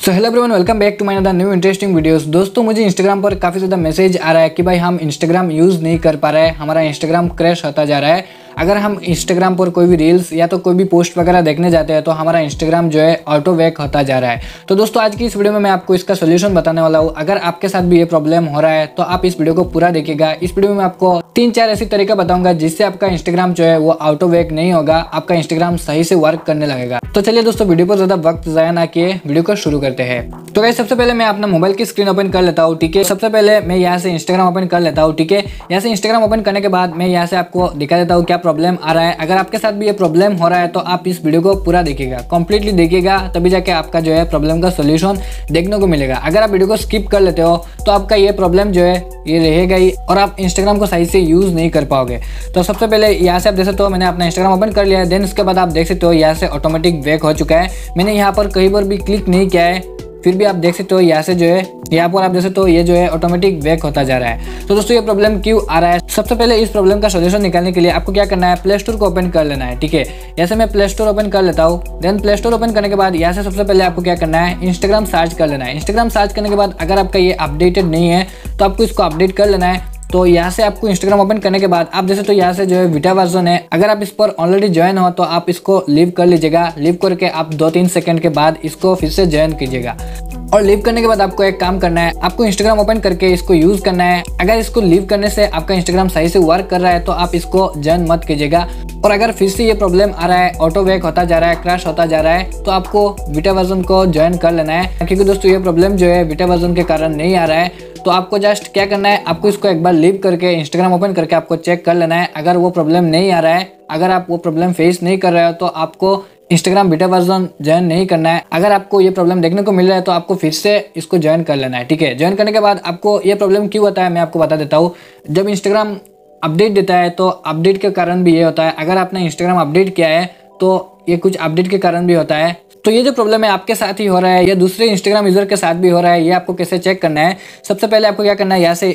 So hello everyone, welcome back to my another new interesting videos. दोस्तों, मुझे Instagram पर काफ़ी ज़्यादा मैसेज आ रहा है कि भाई हम इंस्टाग्राम यूज़ नहीं कर पा रहे हैं, हमारा इंस्टाग्राम क्रैश होता जा रहा है। अगर हम इंस्टाग्राम पर कोई भी रील्स या तो कोई भी पोस्ट वगैरह देखने जाते हैं तो हमारा इंस्टाग्राम जो है ऑटो बैक होता जा रहा है। तो दोस्तों, आज की इस वीडियो में मैं आपको इसका सोल्यूशन बताने वाला हूँ। अगर आपके साथ भी ये प्रॉब्लम हो रहा है तो आप इस वीडियो को पूरा देखिएगा। इस वीडियो में आपको 3-4 ऐसी तरीका बताऊंगा जिससे आपका इंस्टाग्राम जो है वो ऑटो बैक नहीं होगा, आपका इंस्टाग्राम सही से वर्क करने लगेगा। तो चलिए दोस्तों, वीडियो पर ज़्यादा वक्त ज़ाया ना किए वीडियो को शुरू करते हैं। तो गाइस, सबसे पहले मैं अपना मोबाइल की स्क्रीन ओपन कर लेता हूँ, ठीक है। सबसे पहले मैं यहाँ से इंस्टाग्राम ओपन कर लेता हूँ, ठीक है। यहाँ से इंस्टाग्राम ओपन करने के बाद मैं यहाँ से आपको दिखा देता हूँ क्या प्रॉब्लम आ रहा है। अगर आपके साथ भी ये प्रॉब्लम हो रहा है तो आप इस वीडियो को पूरा देखिएगा, कंप्लीटली देखिएगा, तभी जाके आपका जो है प्रॉब्लम का सोल्यूशन देखने को मिलेगा। अगर आप वीडियो को स्किप कर लेते हो तो आपका ये प्रॉब्लम जो है ये रहेगा ही और आप इंस्टाग्राम को सही से यूज़ नहीं कर पाओगे। तो सबसे पहले यहाँ से आप देख सकते हो मैंने अपना इंस्टाग्राम ओपन कर लिया है। देन उसके बाद आप देख सकते हो यहाँ से ऑटोमेटिक बैक हो चुका है। मैंने यहाँ पर कहीं पर भी क्लिक नहीं किया है, फिर भी आप देख सकते हो यहाँ से जो है यहाँ पर आप देख सकते हो ये जो है ऑटोमेटिक बैक होता जा रहा है। तो दोस्तों, ये प्रॉब्लम क्यों आ रहा है? सबसे पहले इस प्रॉब्लम का सोल्यूशन निकालने के लिए आपको क्या करना है, प्ले स्टोर को ओपन कर लेना है, ठीक है। यहाँ से मैं प्ले स्टोर ओपन कर लेता हूँ। देन प्ले स्टोर ओपन करने के बाद यहाँ से सबसे पहले आपको क्या करना है, इंस्टाग्राम सर्च कर लेना है। इंस्टाग्राम सर्च करने के बाद अगर आपका ये अपडेटेड नहीं है तो आपको इसको अपडेट कर लेना है। तो यहाँ से आपको इंस्टाग्राम ओपन करने के बाद आप जैसे तो यहाँ से जो है बीटा वर्जन है, अगर आप इस पर ऑलरेडी ज्वाइन हो तो आप इसको लीव कर लीजिएगा। लीव करके आप 2-3 सेकंड के बाद इसको फिर से ज्वाइन कीजिएगा। और लीव करने के बाद आपको एक काम करना है, आपको इंस्टाग्राम ओपन करके इसको यूज़ करना है। अगर इसको लीव करने से आपका इंस्टाग्राम सही से वर्क कर रहा है तो आप इसको ज्वाइन मत कीजिएगा। और अगर फिर से ये प्रॉब्लम आ रहा है, ऑटो बैक होता जा रहा है, क्रैश होता जा रहा है, तो आपको बीटा वर्जन को ज्वाइन कर लेना है। क्योंकि दोस्तों, ये प्रॉब्लम जो है बीटा वर्जन के कारण नहीं आ रहा है। तो आपको जस्ट क्या करना है, आपको इसको एक बार लीव करके इंस्टाग्राम ओपन करके आपको चेक कर लेना है। अगर वो प्रॉब्लम नहीं आ रहा है, अगर आप वो प्रॉब्लम फेस नहीं कर रहे हो तो आपको इंस्टाग्राम बीटा वर्जन ज्वाइन नहीं करना है। अगर आपको ये प्रॉब्लम देखने को मिल रहा है तो आपको फिर से इसको ज्वाइन कर लेना है, ठीक है। ज्वाइन करने के बाद आपको ये प्रॉब्लम क्यों होता है मैं आपको बता देता हूँ। जब इंस्टाग्राम अपडेट देता है तो अपडेट के कारण भी ये होता है। अगर आपने इंस्टाग्राम अपडेट किया है तो ये कुछ अपडेट के कारण भी होता है। तो ये जो प्रॉब्लम है आपके साथ ही हो रहा है या दूसरे इंस्टाग्राम यूजर के साथ भी हो रहा है, ये आपको कैसे चेक करना है। सबसे पहले आपको क्या करना है, यहाँ से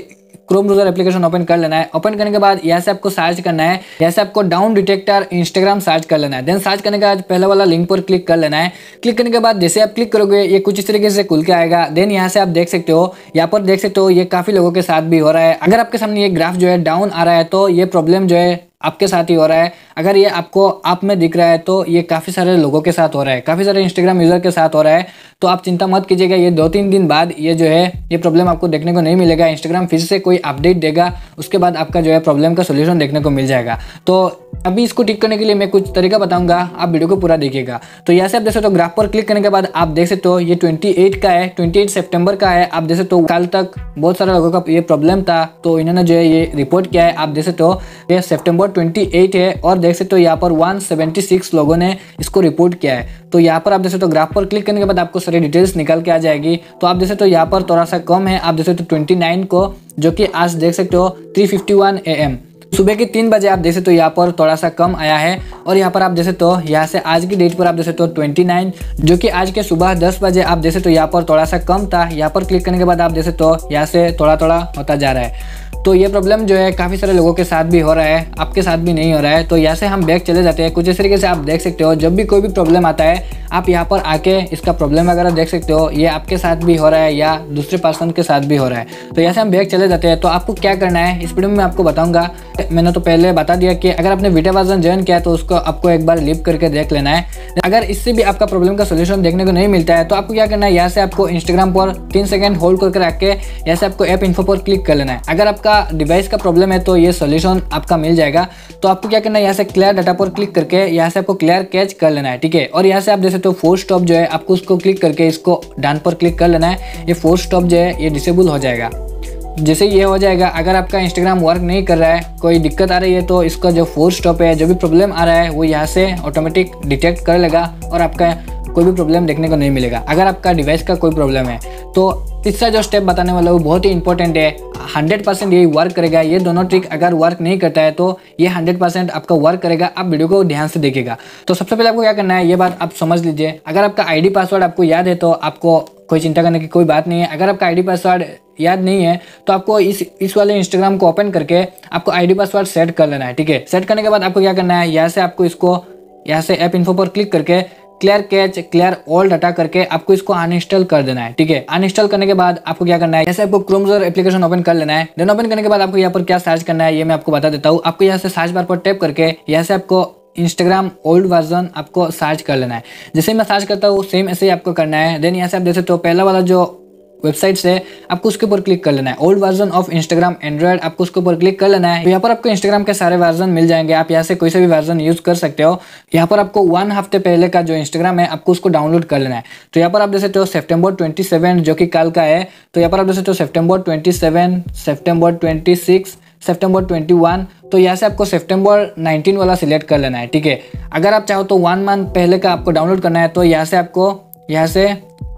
क्रोम ब्राउज़र एप्लीकेशन ओपन कर लेना है। ओपन करने के बाद यहाँ से आपको सर्च करना है, यहाँ से आपको डाउन डिटेक्टर इंस्टाग्राम सर्च कर लेना है। देन सर्च करने के बाद पहले वाला लिंक पर क्लिक कर लेना है। क्लिक करने के बाद जैसे आप क्लिक करोगे ये कुछ इस तरीके से खुल के आएगा। देन यहाँ से आप देख सकते हो, यहाँ पर देख सकते हो ये काफ़ी लोगों के साथ भी हो रहा है। अगर आपके सामने ये ग्राफ जो है डाउन आ रहा है तो ये प्रॉब्लम जो है आपके साथ ही हो रहा है। अगर ये आपको आप में दिख रहा है तो ये काफ़ी सारे लोगों के साथ हो रहा है, काफ़ी सारे इंस्टाग्राम यूज़र के साथ हो रहा है। तो आप चिंता मत कीजिएगा, ये 2-3 दिन बाद ये जो है ये प्रॉब्लम आपको देखने को नहीं मिलेगा। इंस्टाग्राम फिर से कोई अपडेट देगा, उसके बाद आपका जो है प्रॉब्लम का सोल्यूशन देखने को मिल जाएगा। तो अभी इसको ठीक करने के लिए मैं कुछ तरीका बताऊंगा, आप वीडियो को पूरा देखिएगा। तो यहाँ से आप देख सकते हो ग्राफ पर क्लिक करने के बाद आप देख सकते हो ये 28 का है, 28 सितंबर का है। आप देख सकते हो कल तक बहुत सारे लोगों का ये प्रॉब्लम था तो इन्होंने जो है ये रिपोर्ट किया है। आप देख सकते हो ये सितंबर 28 है और देख सकते हो यहाँ पर 176 लोगों ने इसको रिपोर्ट किया है। तो यहाँ पर आप देख सकते हो ग्राफ पर क्लिक करने के बाद आपको सारी डिटेल्स निकल के आ जाएगी। तो आप देख सकते हो यहाँ पर थोड़ा सा कम है, आप देख सकते हो 29 को, जो कि आज देख सकते हो 3:51 AM सुबह के 3 बजे आप देख सकते हो यहाँ पर थोड़ा सा कम आया है। और यहाँ पर आप देख सकते हो यहाँ से आज की डेट पर आप देख सकते हो 29, जो कि आज के सुबह 10 बजे आप देख सकते हो यहाँ पर थोड़ा सा कम था। यहाँ पर क्लिक करने के बाद आप देख सकते हो यहाँ से थोड़ा थोड़ा होता जा रहा है। तो ये प्रॉब्लम जो है काफ़ी सारे लोगों के साथ भी हो रहा है, आपके साथ भी नहीं हो रहा है। तो यहाँ से हम बैक चले जाते हैं। कुछ इस तरीके से आप देख सकते हो जब भी कोई भी प्रॉब्लम आता है आप यहाँ पर आके इसका प्रॉब्लम वगैरह देख सकते हो, ये आपके साथ भी हो रहा है या दूसरे पर्सन के साथ भी हो रहा है। तो यहाँ से हम बैक चले जाते हैं। तो आपको क्या करना है इस वीडियो में मैं आपको बताऊंगा। मैंने तो पहले बता दिया कि अगर आपने बीटा वर्जन ज्वाइन किया तो उसको आपको एक बार लीव करके देख लेना है। अगर इससे भी आपका प्रॉब्लम का सोल्यूशन देखने को नहीं मिलता है तो आपको क्या करना है, यहाँ से आपको इंस्टाग्राम पर 3 सेकंड होल्ड करके रख के यहाँ से आपको ऐप इन्फो पर क्लिक कर लेना है। अगर आपका डिवाइस का प्रॉब्लम है तो ये सोल्यूशन आपका मिल जाएगा। तो आपको क्या करना है, यहाँ से क्लियर डाटा पर क्लिक करके यहाँ से आपको क्लियर कैच कर लेना है, ठीक है। और यहाँ से आप देख सकते हो फोर्स स्टॉप जो है आपको उसको क्लिक करके इसको डन पर क्लिक कर लेना है। ये फोर्स स्टॉप जो है ये डिसेबल हो जाएगा। जैसे ये हो जाएगा, अगर आपका इंस्टाग्राम वर्क नहीं कर रहा है, कोई दिक्कत आ रही है तो इसका जो फोर्स स्टॉप है, जो भी प्रॉब्लम आ रहा है वो यहाँ से ऑटोमेटिक डिटेक्ट कर लेगा और आपका कोई भी प्रॉब्लम देखने को नहीं मिलेगा। अगर आपका डिवाइस का कोई प्रॉब्लम है तो तीसरा जो स्टेप बताने वाला हूँ बहुत ही इंपॉर्टेंट है, 100% यही वर्क करेगा। ये दोनों ट्रिक अगर वर्क नहीं करता है तो ये 100% आपका वर्क करेगा। आप वीडियो को ध्यान से देखिएगा। तो सबसे पहले आपको क्या करना है, ये बात आप समझ लीजिए। अगर आपका आईडी पासवर्ड आपको याद है तो आपको कोई चिंता करने की कोई बात नहीं है। अगर आपका आईडी पासवर्ड याद नहीं है तो आपको इस वाले इंस्टाग्राम को ओपन करके आपको आईडी पासवर्ड सेट कर लेना है, ठीक है। सेट करने के बाद आपको क्या करना है, यहाँ से आपको इसको यहाँ से ऐप इन्फो पर क्लिक करके clear catch clear all data करके आपको इसको अनइंस्टॉल कर देना है। ठीक है, अनइंस्टॉल करने के बाद आपको क्या करना है, जैसे आपको क्रोम ब्राउज़र एप्लीकेशन ओपन कर लेना है। देन ओपन करने के बाद आपको यहाँ पर क्या सर्च करना है ये मैं आपको बता देता हूँ। आपको यहाँ से सर्च बार पर टैप करके यहाँ से आपको इंस्टाग्राम ओल्ड वर्जन आपको सर्च कर लेना है। जैसे मैं सर्च करता हूँ सेम ऐसे ही आपको करना है। देन यहाँ से आप देख सकते हो पहला वाला जो वेबसाइट से आपको उसके ऊपर क्लिक कर लेना है, old version of Instagram Android, आपको उसके ऊपर क्लिक कर लेना है। तो यहाँ पर आपको इंस्टाग्राम के सारे वर्जन मिल जाएंगे, आप यहाँ से कोई सा भी वर्जन यूज कर सकते हो। यहाँ पर आपको 1 हफ्ते पहले का जो इंस्टाग्राम है आपको उसको डाउनलोड कर लेना है। तो यहाँ पर आप देख सकते हो सितंबर 27 जो कि कल का है। तो यहाँ पर आप देख सकते हो सितंबर 27, सितंबर 26, सितंबर 21। तो यहाँ से आपको सितंबर 19 वाला सिलेक्ट कर लेना है। ठीक है, अगर आप चाहो तो 1 मंथ पहले का आपको डाउनलोड करना है तो यहाँ से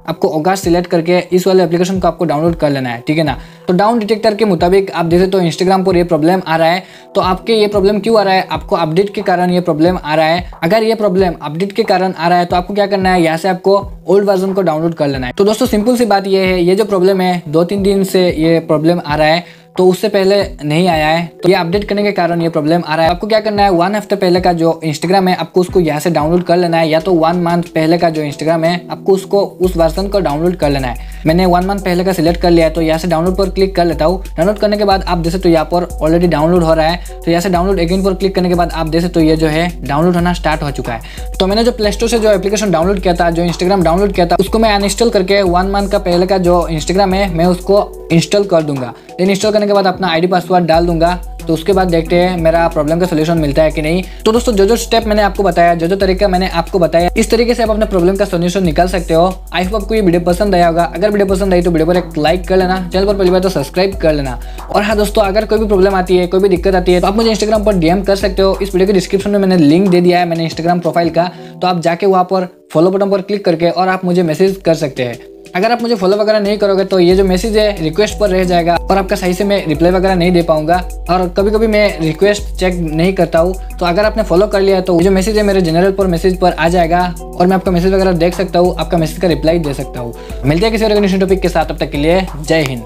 आपको अगस्त सिलेक्ट करके इस वाले एप्लीकेशन को आपको डाउनलोड कर लेना है। ठीक है ना। तो डाउन डिटेक्टर के मुताबिक आप देखें तो इंस्टाग्राम पर ये प्रॉब्लम आ रहा है। तो आपके ये प्रॉब्लम क्यों आ रहा है, आपको अपडेट के कारण ये प्रॉब्लम आ रहा है। अगर ये प्रॉब्लम अपडेट के कारण आ रहा है तो आपको क्या करना है, यहाँ से आपको ओल्ड वर्जन को डाउनलोड कर लेना है। तो दोस्तों सिंपल सी बात ये है, ये जो प्रॉब्लम है 2-3 दिन से ये प्रॉब्लम आ रहा है, तो उससे पहले नहीं आया है। तो ये अपडेट करने के कारण ये प्रॉब्लम आ रहा है। आपको क्या करना है, 1 हफ्ते पहले का जो इंस्टाग्राम है आपको उसको यहाँ से डाउनलोड कर लेना है, या तो 1 मंथ पहले का जो इंस्टाग्राम है आपको उसको उस वर्जन को डाउनलोड कर लेना है। मैंने 1 मंथ पहले का सिलेक्ट कर लिया है तो यहाँ से डाउनलोड पर क्लिक कर लेता हूँ। डाउनलोड करने के बाद आप देख सकते हो यहाँ पर ऑलरेडी डाउनलोड हो रहा है। तो यहाँ से डाउनलोड अगेन पर क्लिक करने के बाद आप देख सकते हो ये जो है डाउनलोड होना स्टार्ट हो चुका है। तो मैंने जो प्ले स्टोर से जो एप्लीकेशन डाउनलोड किया था, जो इंस्टाग्राम डाउनलोड किया था, उसको मैं अनइंस्टॉल करके 1 मंथ का पहले का जो इंस्टाग्राम है मैं उसको इंस्टॉल कर दूंगा। देन इंस्टॉल करने के बाद अपना आईडी पासवर्ड डाल दूंगा। तो उसके बाद देखते हैं मेरा प्रॉब्लम का सोल्यूशन मिलता है कि नहीं। तो दोस्तों जो स्टेप मैंने आपको बताया, जो तरीका मैंने आपको बताया, इस तरीके से आप अपने प्रॉब्लम का सोल्यूशन निकाल सकते हो। आई होप आपको ये वीडियो पसंद आया होगा। अगर वीडियो पसंद आई तो वीडियो पर एक लाइक कर लेना, चैनल पर पहली बार तो सब्सक्राइब कर लेना। और हाँ दोस्तों, अगर कोई भी प्रॉब्लम आती है, कोई भी दिक्कत आती है तो आप मुझे इंस्टाग्राम पर डीएम कर सकते हो। इस वीडियो के डिस्क्रिप्शन में मैंने लिंक दे दिया है मैंने इंस्टाग्राम प्रोफाइल का, तो आप जाके वहाँ पर फॉलो बटन पर क्लिक करके और आप मुझे मैसेज कर सकते हैं। अगर आप मुझे फॉलो वगैरह नहीं करोगे तो ये जो मैसेज है रिक्वेस्ट पर रह जाएगा और आपका सही से मैं रिप्लाई वगैरह नहीं दे पाऊंगा। और कभी कभी मैं रिक्वेस्ट चेक नहीं करता हूँ। तो अगर आपने फॉलो कर लिया है तो जो मैसेज है मेरे जनरल पर मैसेज पर आ जाएगा और मैं आपका मैसेज वगैरह देख सकता हूँ, आपका मैसेज का रिप्लाई दे सकता हूँ। मिलते हैं किसी और टॉपिक के साथ, तब तक के लिए जय हिंद।